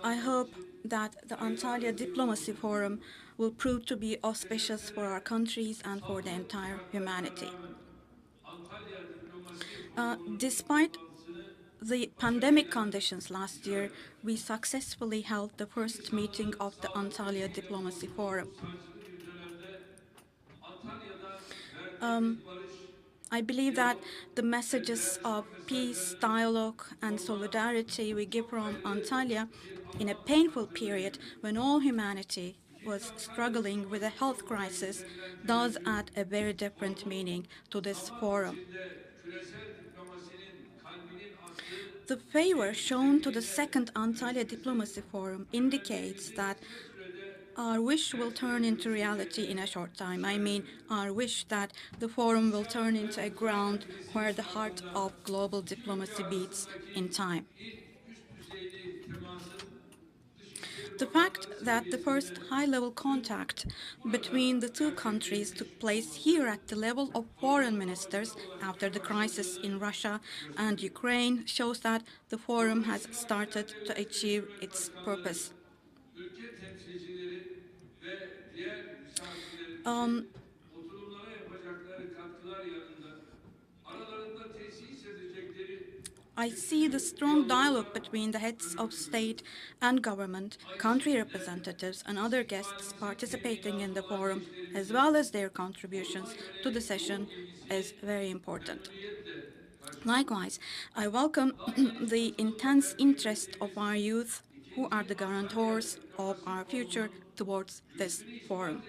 I hope that the Antalya Diplomacy Forum will prove to be auspicious for our countries and for the entire humanity. Despite the pandemic conditions last year, we successfully held the first meeting of the Antalya Diplomacy Forum. I believe that the messages of peace, dialogue, and solidarity we give from Antalya in a painful period when all humanity was struggling with a health crisis does add a very different meaning to this forum. The favor shown to the second Antalya Diplomacy Forum indicates that our wish will turn into reality in a short time. I mean, our wish that the forum will turn into a ground where the heart of global diplomacy beats in time. The fact that the first high-level contact between the two countries took place here at the level of foreign ministers after the crisis in Russia and Ukraine shows that the forum has started to achieve its purpose. I see the strong dialogue between the heads of state and government, country representatives, and other guests participating in the forum, as well as their contributions to the session, as very important. Likewise, I welcome the intense interest of our youth, who are the guarantors of our future, towards this forum.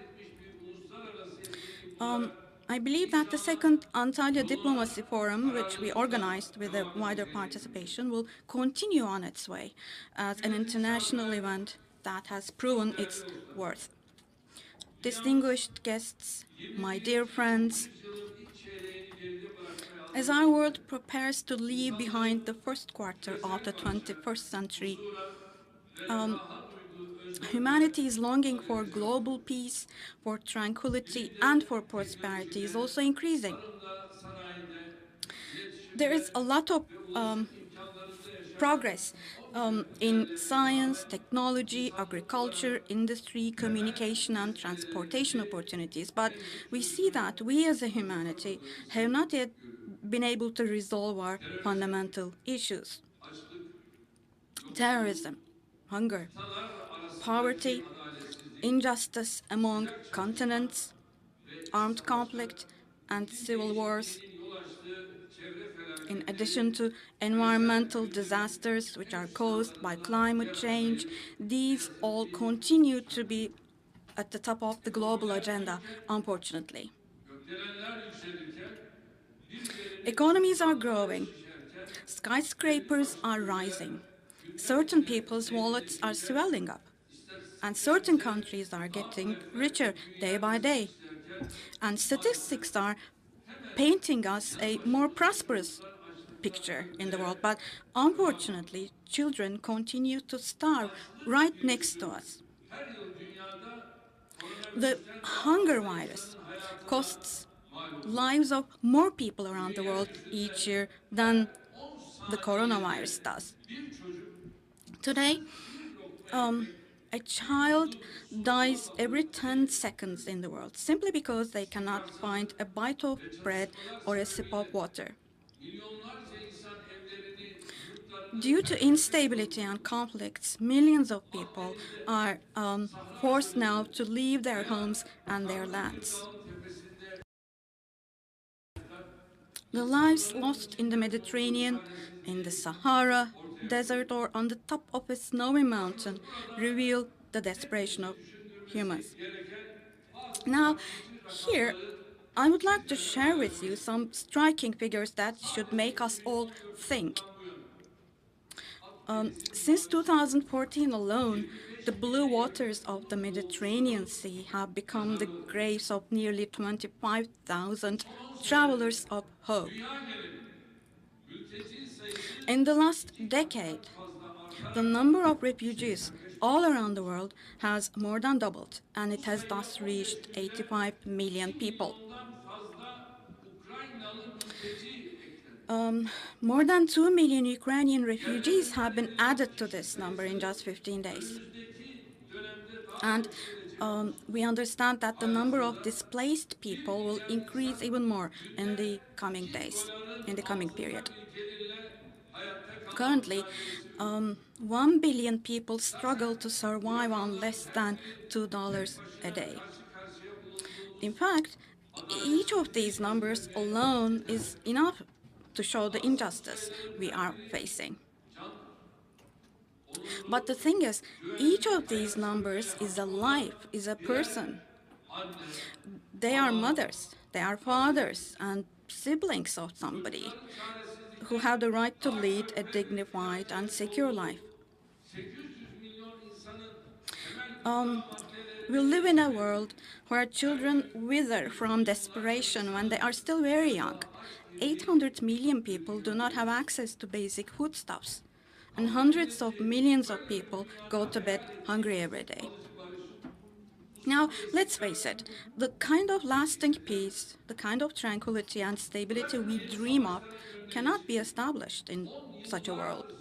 I believe that the second Antalya Diplomacy Forum, which we organized with a wider participation, will continue on its way as an international event that has proven its worth. Distinguished guests, my dear friends, as our world prepares to leave behind the first quarter of the 21st century, humanity is longing for global peace, for tranquility, and for prosperity is also increasing. There is a lot of progress in science, technology, agriculture, industry, communication, and transportation opportunities, but we see that we as a humanity have not yet been able to resolve our fundamental issues. Terrorism, hunger, poverty, injustice among continents, armed conflict, and civil wars, in addition to environmental disasters which are caused by climate change, these all continue to be at the top of the global agenda, unfortunately. Economies are growing. Skyscrapers are rising. Certain people's wallets are swelling up. And certain countries are getting richer day by day. And statistics are painting us a more prosperous picture in the world. But unfortunately, children continue to starve right next to us. The hunger virus costs lives of more people around the world each year than the coronavirus does. Today, a child dies every 10 seconds in the world simply because they cannot find a bite of bread or a sip of water. Due to instability and conflicts, millions of people are forced now to leave their homes and their lands. The lives lost in the Mediterranean, in the Sahara Desert, or on the top of a snowy mountain reveal the desperation of humans. Now, here, I would like to share with you some striking figures that should make us all think. Since 2014 alone, the blue waters of the Mediterranean Sea have become the graves of nearly 25,000 travelers of hope. In the last decade, the number of refugees all around the world has more than doubled, and it has thus reached 85 million people. More than 2 million Ukrainian refugees have been added to this number in just 15 days. And we understand that the number of displaced people will increase even more in the coming days, in the coming period. Currently, 1 billion people struggle to survive on less than $2 a day. In fact, each of these numbers alone is enough to show the injustice we are facing. But the thing is, each of these numbers is a life, is a person. They are mothers, they are fathers, and siblings of somebody who have the right to lead a dignified and secure life. We live in a world where children wither from desperation when they are still very young. 800 million people do not have access to basic foodstuffs, and hundreds of millions of people go to bed hungry every day. Now, let's face it, the kind of lasting peace, the kind of tranquility and stability we dream of cannot be established in such a world.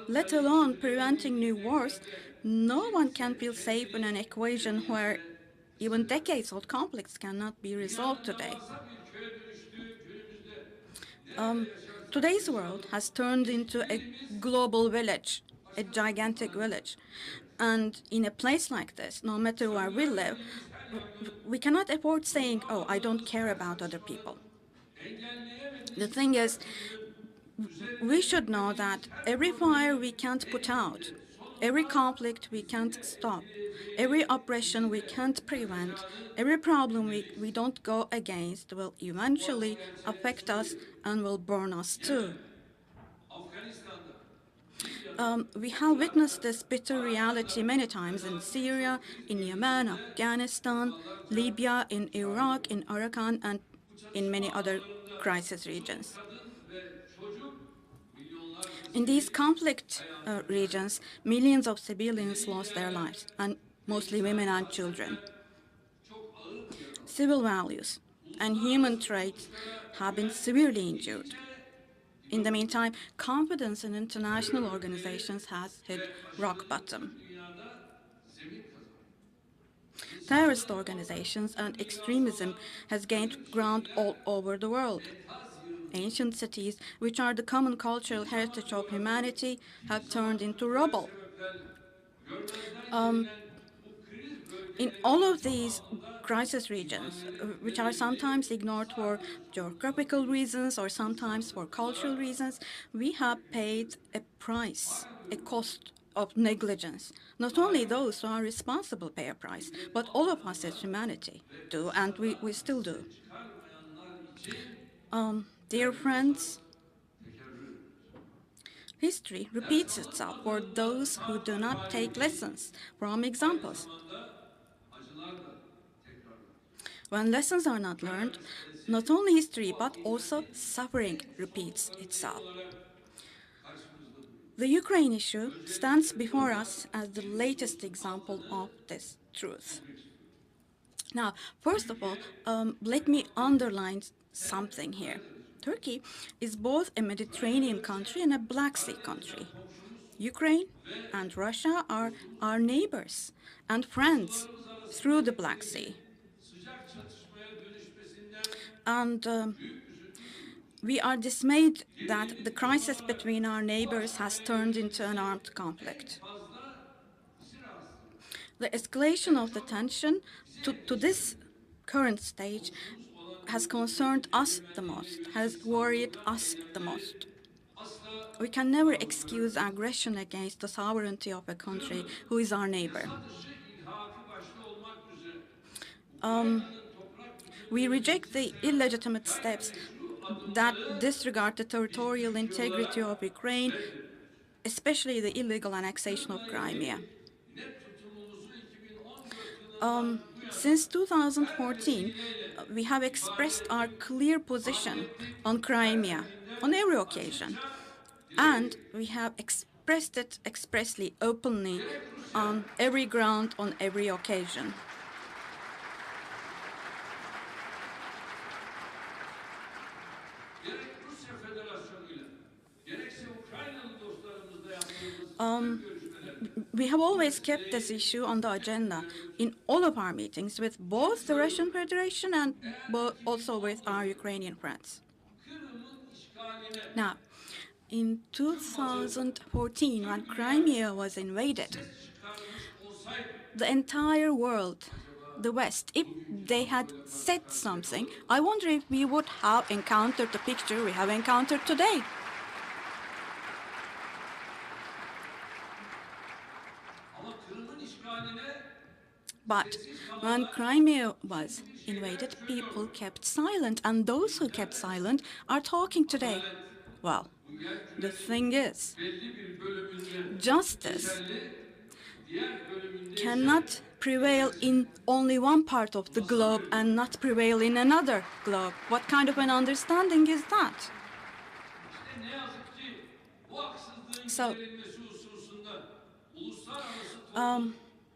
Let alone preventing new wars, no one can feel safe in an equation where even decades-old conflicts cannot be resolved today. Today's world has turned into a global village, a gigantic village. And in a place like this, no matter where we live, we cannot afford saying, oh, I don't care about other people. The thing is, we should know that every fire we can't put out, every conflict we can't stop, every oppression we can't prevent, every problem we don't go against will eventually affect us and will burn us too. We have witnessed this bitter reality many times in Syria, in Yemen, Afghanistan, Libya, in Iraq, in Arakan, and in many other crisis regions. In these conflict regions, millions of civilians lost their lives, and mostly women and children. Civil values and human traits have been severely injured. In the meantime, confidence in international organizations has hit rock bottom. Terrorist organizations and extremism has gained ground all over the world. Ancient cities, which are the common cultural heritage of humanity, have turned into rubble. In all of these crisis regions, which are sometimes ignored for geographical reasons or sometimes for cultural reasons, we have paid a price, a cost of negligence. Not only those who are responsible pay a price, but all of us as humanity do, and we still do. Dear friends, history repeats itself for those who do not take lessons from examples. When lessons are not learned, not only history but also suffering repeats itself. The Ukraine issue stands before us as the latest example of this truth. Now, first of all, let me underline something here. Turkey is both a Mediterranean country and a Black Sea country. Ukraine and Russia are our neighbors and friends through the Black Sea. And we are dismayed that the crisis between our neighbors has turned into an armed conflict. The escalation of the tension to this current stage has concerned us the most, has worried us the most. We can never excuse aggression against the sovereignty of a country who is our neighbor. We reject the illegitimate steps that disregard the territorial integrity of Ukraine, especially the illegal annexation of Crimea. Since 2014, we have expressed our clear position on Crimea on every occasion, and we have expressed it expressly, openly, on every ground, on every occasion. We have always kept this issue on the agenda in all of our meetings with both the Russian Federation and also with our Ukrainian friends. Now, in 2014, when Crimea was invaded, the entire world, the West, if they had said something, I wonder if we would have encountered the picture we have encountered today. But when Crimea was invaded, people kept silent, and those who kept silent are talking today. Well, the thing is, justice cannot prevail in only one part of the globe and not prevail in another globe. What kind of an understanding is that? So,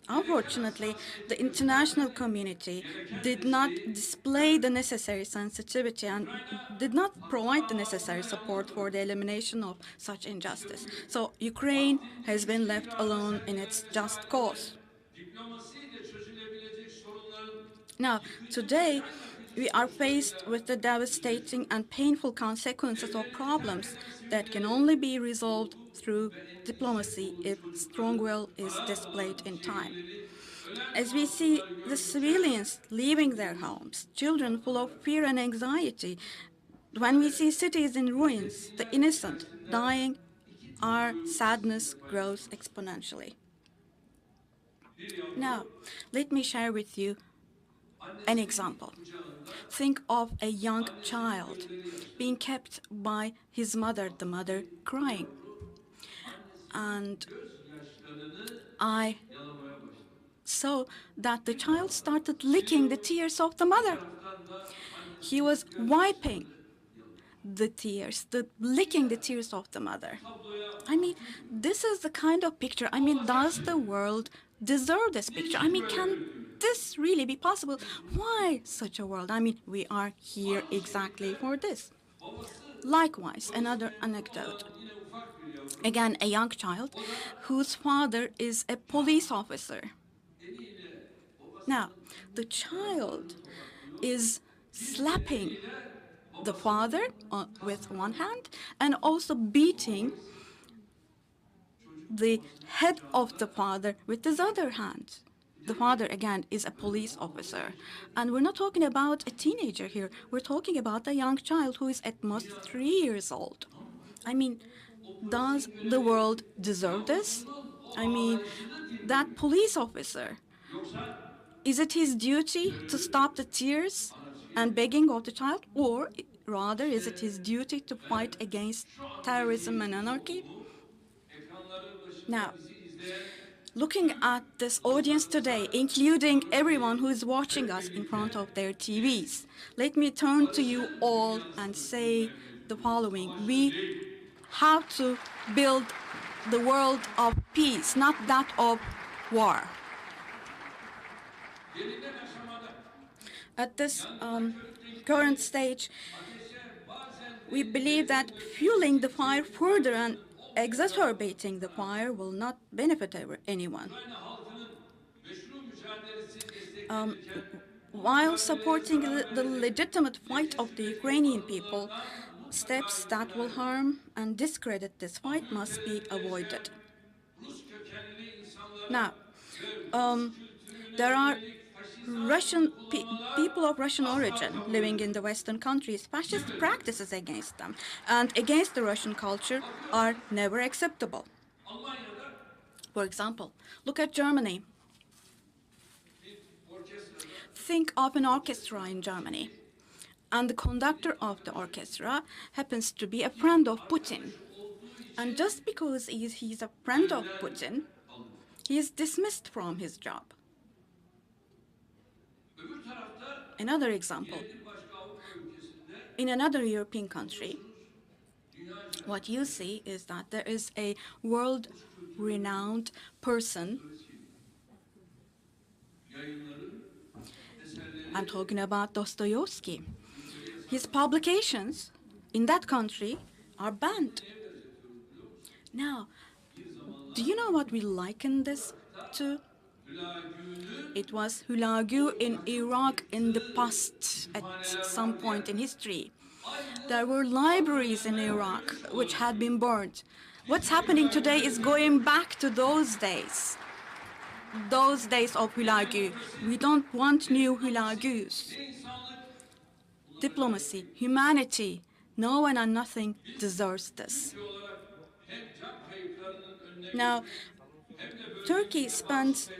unfortunately, the international community did not display the necessary sensitivity and did not provide the necessary support for the elimination of such injustice. So Ukraine has been left alone in its just cause. Now, today, we are faced with the devastating and painful consequences of problems that can only be resolved through diplomacy if strong will is displayed in time. As we see the civilians leaving their homes, children full of fear and anxiety, when we see cities in ruins, the innocent dying, our sadness grows exponentially. Now, let me share with you an example. Think of a young child being kept by his mother, the mother crying. And I saw that the child started licking the tears of the mother. He was wiping the tears, licking the tears of the mother. I mean, this is the kind of picture. I mean, does the world deserve this picture? I mean, can this really be possible? Why such a world? I mean, we are here exactly for this. Likewise, another anecdote. Again, a young child whose father is a police officer. Now, the child is slapping the father with one hand and also beating the head of the father with his other hand. The father, again, is a police officer. And we're not talking about a teenager here. We're talking about a young child who is at most 3 years old. I mean, does the world deserve this? I mean, that police officer, is it his duty to stop the tears and begging of the child? Or rather, is it his duty to fight against terrorism and anarchy? Now, looking at this audience today, including everyone who is watching us in front of their TVs, let me turn to you all and say the following. We have to build the world of peace, not that of war. At this current stage, we believe that fueling the fire further and exacerbating the fire will not benefit anyone. While supporting the legitimate fight of the Ukrainian people, steps that will harm and discredit this fight must be avoided. Now, there are people of Russian origin living in the Western countries. Fascist practices against them and against the Russian culture are never acceptable. For example, look at Germany. Think of an orchestra in Germany, and the conductor of the orchestra happens to be a friend of Putin. And just because he's a friend of Putin, he is dismissed from his job. Another example, in another European country, what you see is that there is a world-renowned person. I'm talking about Dostoevsky. His publications in that country are banned. Now, do know what we liken this to? It was hülagü in Iraq in the past, at some point in history. There were libraries in Iraq which had been burned. What's happening today is going back to those days of hülagü. We don't want new hülagüs. Diplomacy, humanity, no one and nothing deserves this. Now, Turkey spends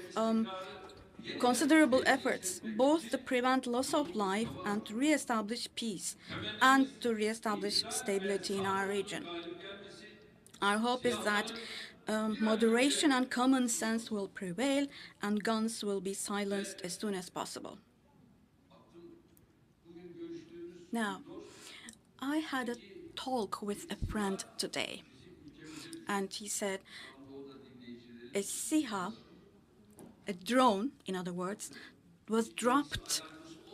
considerable efforts both to prevent loss of life and to re-establish peace and to re-establish stability in our region. Our hope is that moderation and common sense will prevail and guns will be silenced as soon as possible. Now, I had a talk with a friend today, and he said, a SİHA, a drone, in other words, was dropped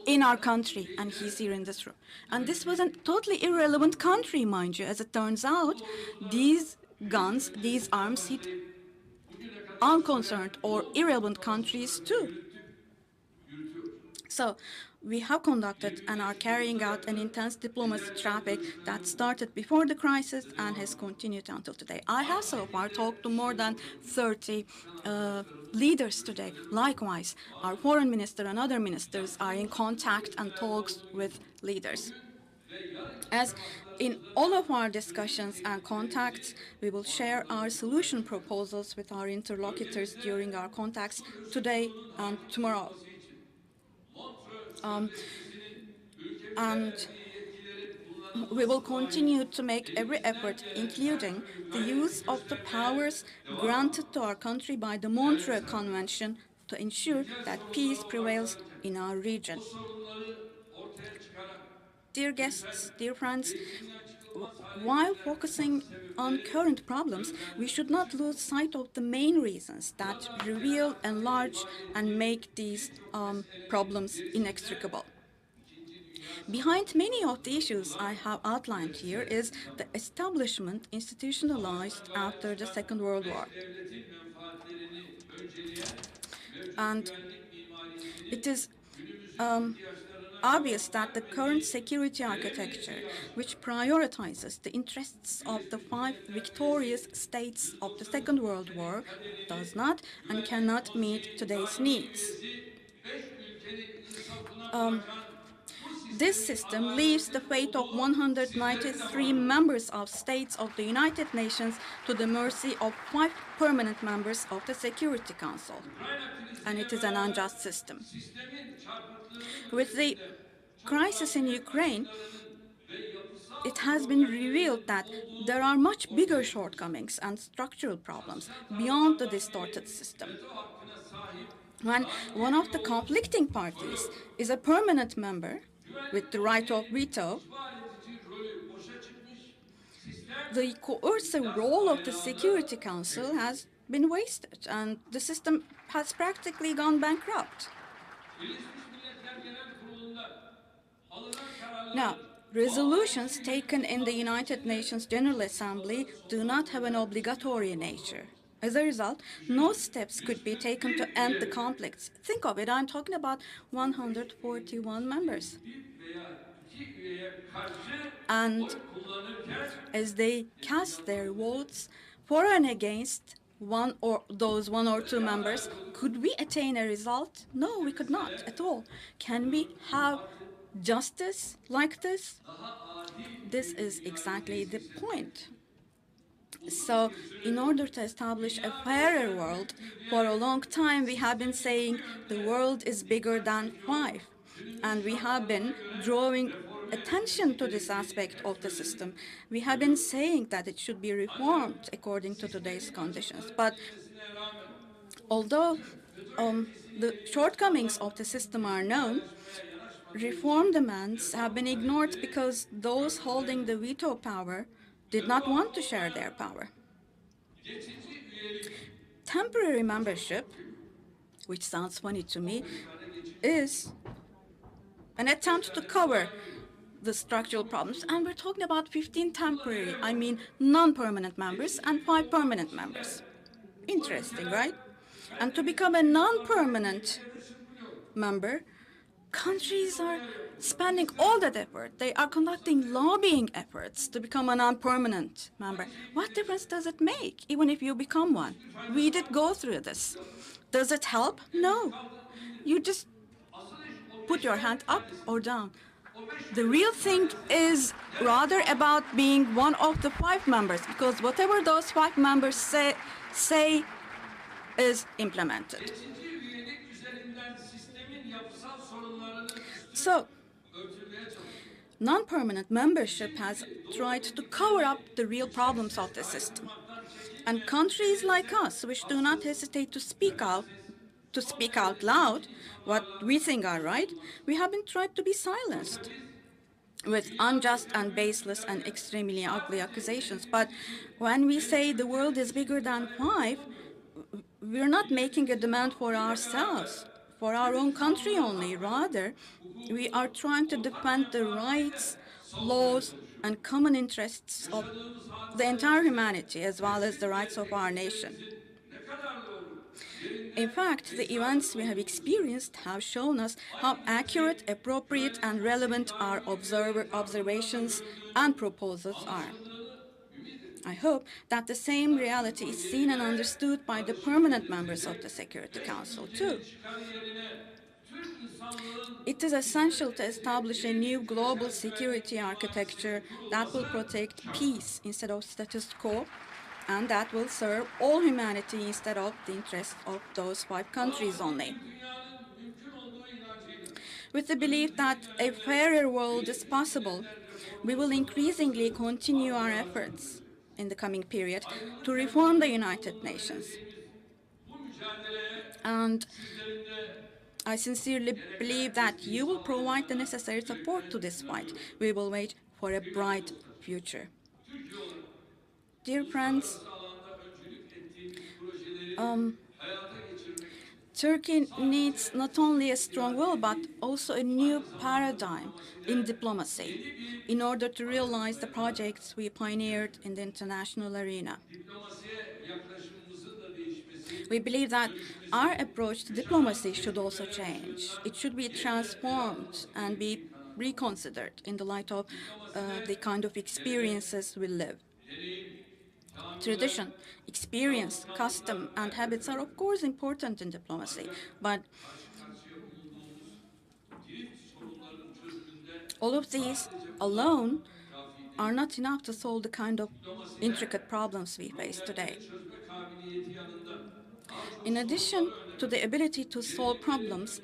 in our country, and he's here in this room. And this was a totally irrelevant country, mind you. As it turns out, these guns, these arms hit unconcerned or irrelevant countries too. So we have conducted and are carrying out an intense diplomacy traffic that started before the crisis and has continued until today. I have so far talked to more than 30 leaders today. Likewise, our foreign minister and other ministers are in contact and talks with leaders. As in all of our discussions and contacts, we will share our solution proposals with our interlocutors during our contacts today and tomorrow. And we will continue to make every effort, including the use of the powers granted to our country by the Montreux Convention, to ensure that peace prevails in our region. Dear guests, dear friends, while focusing on current problems, we should not lose sight of the main reasons that reveal, enlarge, and make these problems inextricable. Behind many of the issues I have outlined here is the establishment institutionalized after the Second World War. And it is obvious that the current security architecture, which prioritizes the interests of the 5 victorious states of the Second World War, does not and cannot meet today's needs. This system leaves the fate of 193 members of states of the United Nations to the mercy of 5 permanent members of the Security Council, and it is an unjust system. With the crisis in Ukraine, it has been revealed that there are much bigger shortcomings and structural problems beyond the distorted system. When one of the conflicting parties is a permanent member with the right of veto, the coercive role of the Security Council has been wasted, and the system has practically gone bankrupt. Now, resolutions taken in the United Nations General Assembly do not have an obligatory nature. As a result, no steps could be taken to end the conflicts. Think of it, I'm talking about 141 members. And as they cast their votes for and against one or two members, could we attain a result? No, we could not at all. Can we have justice like this? This is exactly the point. So, in order to establish a fairer world, for a long time we have been saying the world is bigger than 5. And we have been drawing attention to this aspect of the system. We have been saying that it should be reformed according to today's conditions. But although the shortcomings of the system are known, reform demands have been ignored because those holding the veto power did not want to share their power. Temporary membership, which sounds funny to me, is an attempt to cover the structural problems. And we're talking about 15 temporary, I mean non-permanent members, and 5 permanent members. Interesting, right? And to become a non-permanent member, countries are spending all that effort. They are conducting lobbying efforts to become a non-permanent member. What difference does it make, even if you become one? We did go through this. Does it help? No. You just put your hand up or down. The real thing is rather about being one of the 5 members, because whatever those 5 members say is implemented. So, non-permanent membership has tried to cover up the real problems of the system. And countries like us, which do not hesitate to speak out loud what we think are right, we have been tried to be silenced with unjust and baseless and extremely ugly accusations. But when we say the world is bigger than 5, we're not making a demand for ourselves, for our own country only. Rather, we are trying to defend the rights, laws, and common interests of the entire humanity, as well as the rights of our nation. In fact, the events we have experienced have shown us how accurate, appropriate, and relevant our observations and proposals are. I hope that the same reality is seen and understood by the permanent members of the Security Council, too. It is essential to establish a new global security architecture that will protect peace instead of status quo, and that will serve all humanity instead of the interests of those 5 countries only. With the belief that a fairer world is possible, we will increasingly continue our efforts in the coming period to reform the United Nations. And I sincerely believe that you will provide the necessary support to this fight. We will wait for a bright future. Dear friends, Turkey needs not only a strong will, but also a new paradigm in diplomacy in order to realize the projects we pioneered in the international arena. We believe that our approach to diplomacy should also change. It should be transformed and be reconsidered in the light of the kind of experiences we live. Tradition, experience, custom, and habits are of course important in diplomacy, but all of these alone are not enough to solve the kind of intricate problems we face today. In addition to the ability to solve problems,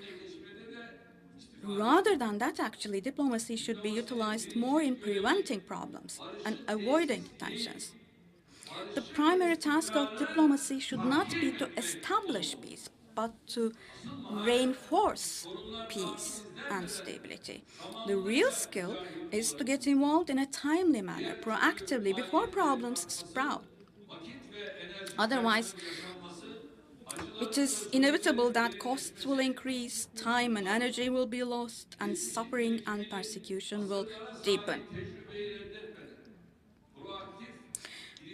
rather than that, actually, diplomacy should be utilized more in preventing problems and avoiding tensions. The primary task of diplomacy should not be to establish peace, but to reinforce peace and stability. The real skill is to get involved in a timely manner, proactively, before problems sprout. Otherwise, it is inevitable that costs will increase, time and energy will be lost, and suffering and persecution will deepen.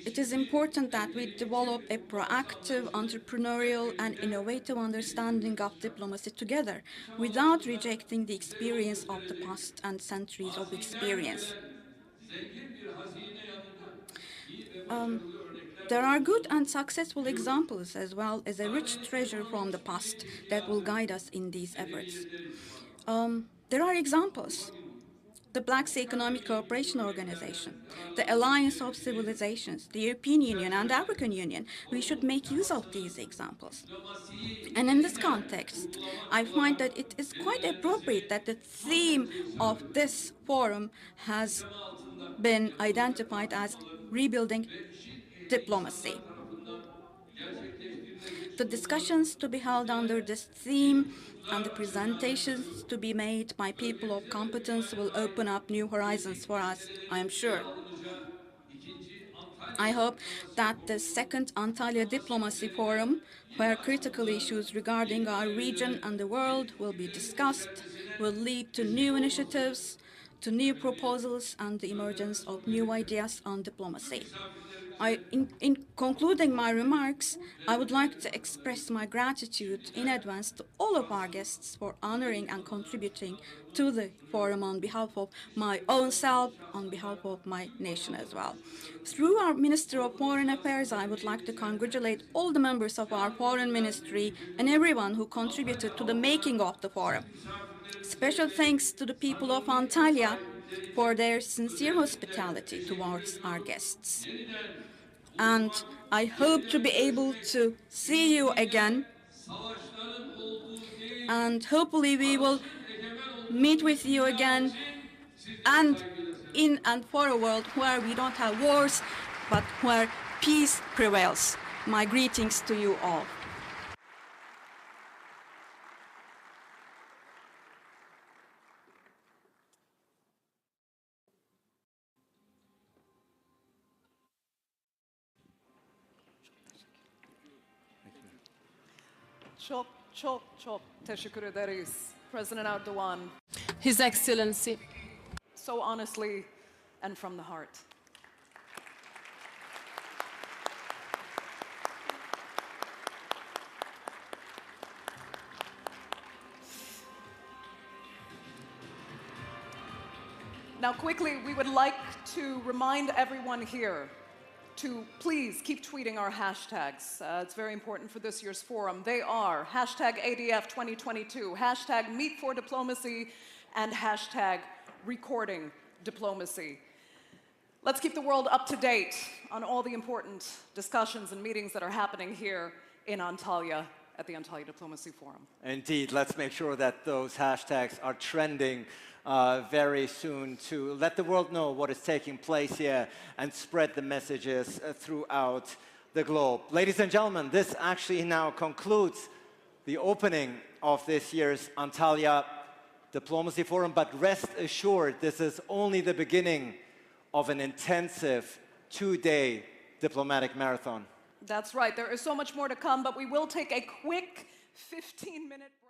It is important that we develop a proactive, entrepreneurial, and innovative understanding of diplomacy together, without rejecting the experience of the past and centuries of experience. There are good and successful examples, as well as a rich treasure from the past that will guide us in these efforts. There are examples. The Black Sea Economic Cooperation Organization, the Alliance of Civilizations, the European Union and the African Union. We should make use of these examples. And in this context, I find that it is quite appropriate that the theme of this forum has been identified as rebuilding diplomacy. The discussions to be held under this theme and the presentations to be made by people of competence will open up new horizons for us, I am sure. I hope that the second Antalya Diplomacy Forum, where critical issues regarding our region and the world will be discussed, will lead to new initiatives, to new proposals, and the emergence of new ideas on diplomacy. In concluding my remarks, I would like to express my gratitude in advance to all of our guests for honoring and contributing to the forum on behalf of my own self, on behalf of my nation as well. Through our Minister of Foreign Affairs, I would like to congratulate all the members of our Foreign Ministry and everyone who contributed to the making of the forum. Special thanks to the people of Antalya for their sincere hospitality towards our guests. And I hope to be able to see you again, and hopefully we will meet with you again, and in and for a world where we don't have wars, but where peace prevails. My greetings to you all. Çok teşekkür ederiz, President Erdoğan. His Excellency. So honestly and from the heart. Now quickly, we would like to remind everyone here to please keep tweeting our hashtags. It's very important for this year's forum. They are hashtag ADF 2022, hashtag Meet for Diplomacy, and hashtag Recording Diplomacy. Let's keep the world up to date on all the important discussions and meetings that are happening here in Antalya at the Antalya Diplomacy Forum. Indeed, let's make sure that those hashtags are trending very soon to let the world know what is taking place here and spread the messages throughout the globe. Ladies and gentlemen, this actually now concludes the opening of this year's Antalya Diplomacy Forum, but rest assured, this is only the beginning of an intensive two-day diplomatic marathon. That's right. There is so much more to come, but we will take a quick 15-minute break.